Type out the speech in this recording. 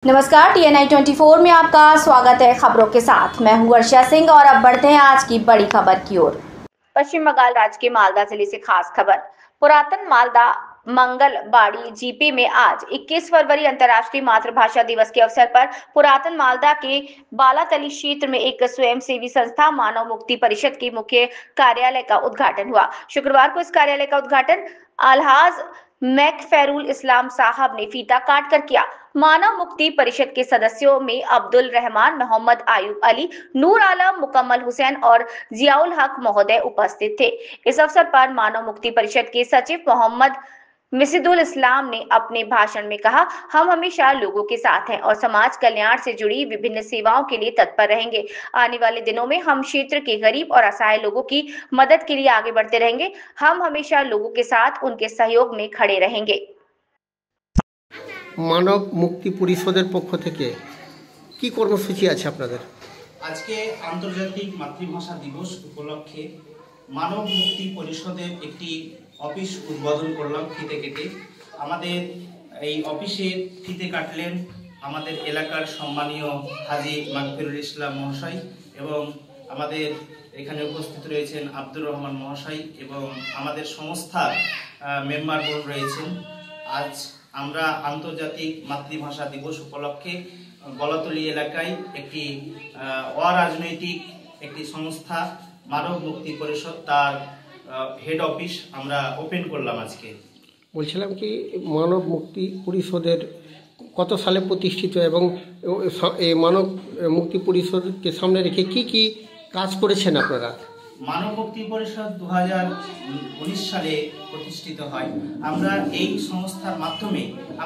नमस्कार, TNI 24 में आपका स्वागत है। खबरों के साथ मैं हूं वर्षा सिंह और अब बढ़ते हैं आज की बड़ी खबर की ओर। पश्चिम बंगाल राज्य के मालदा जिले से खास खबर। पुरातन मालदा मंगलबाड़ी जीपी में आज 21 फरवरी अंतर्राष्ट्रीय मातृभाषा दिवस के अवसर पर पुरातन मालदा के बालातली क्षेत्र में एक स्वयंसेवी संस्था मानव मुक्ति परिषद के मुख्य कार्यालय का उद्घाटन हुआ। शुक्रवार को इस कार्यालय का उद्घाटन अलहाज मैकफेरुल इस्लाम साहब ने फीता काट कर किया। मानव मुक्ति परिषद के सदस्यों में अब्दुल रहमान, मोहम्मद आयूब अली, नूर आलम, मुकम्मल हुसैन और जियाउल हक महोदय उपस्थित थे। इस अवसर पर मानव मुक्ति परिषद के सचिव मोहम्मद मिसिदुल इस्लाम ने अपने भाषण में कहा, हम हमेशा लोगों के साथ हैं और समाज कल्याण से जुड़ी विभिन्न सेवाओं के लिए तत्पर रहेंगे। आने वाले दिनों में हम क्षेत्र के गरीब और असहाय लोगों की मदद के लिए आगे बढ़ते रहेंगे। हम हमेशा लोगों के साथ उनके सहयोग में खड़े रहेंगे। মানব মুক্তি পরিষদের পক্ষ থেকে কি কর্মসূচি আছে আপনাদের? আজকে আন্তর্জাতিক মাতৃভাষা দিবস উপলক্ষে মানব মুক্তি পরিষদের একটি অফিস উদ্বোধন করলাম ফিতে কেটে। আমাদের এই অফিসের ফিতে কাটলেন আমাদের এলাকার সম্মানীয় হাজী মাগফিরুল ইসলাম মহাশয় এবং আমাদের এখানে উপস্থিত রয়েছেন আব্দুর রহমান মহাশয় এবং আমাদের সংস্থার মেম্বারগণ রয়েছেন। আজ আমরা আন্তর্জাতিক মাতৃভাষা দিবস উপলক্ষে গলাতলি এলাকায় একটি অরাজনৈতিক একটি সংস্থা মানব মুক্তি পরিষদ তার হেড অফিস আমরা ওপেন করলাম আজকে। বলছিলাম কি মানব মুক্তি পরিষদের কত সালে প্রতিষ্ঠিত এবং এই মানব মুক্তি পরিষদকে সামনে রেখে কি কি কাজ করেছেন আপনারা? মানব মুক্তি পরিষদ 2019 সালে প্রতিষ্ঠিত হয়। আমরা এই সংস্থার মাধ্যমে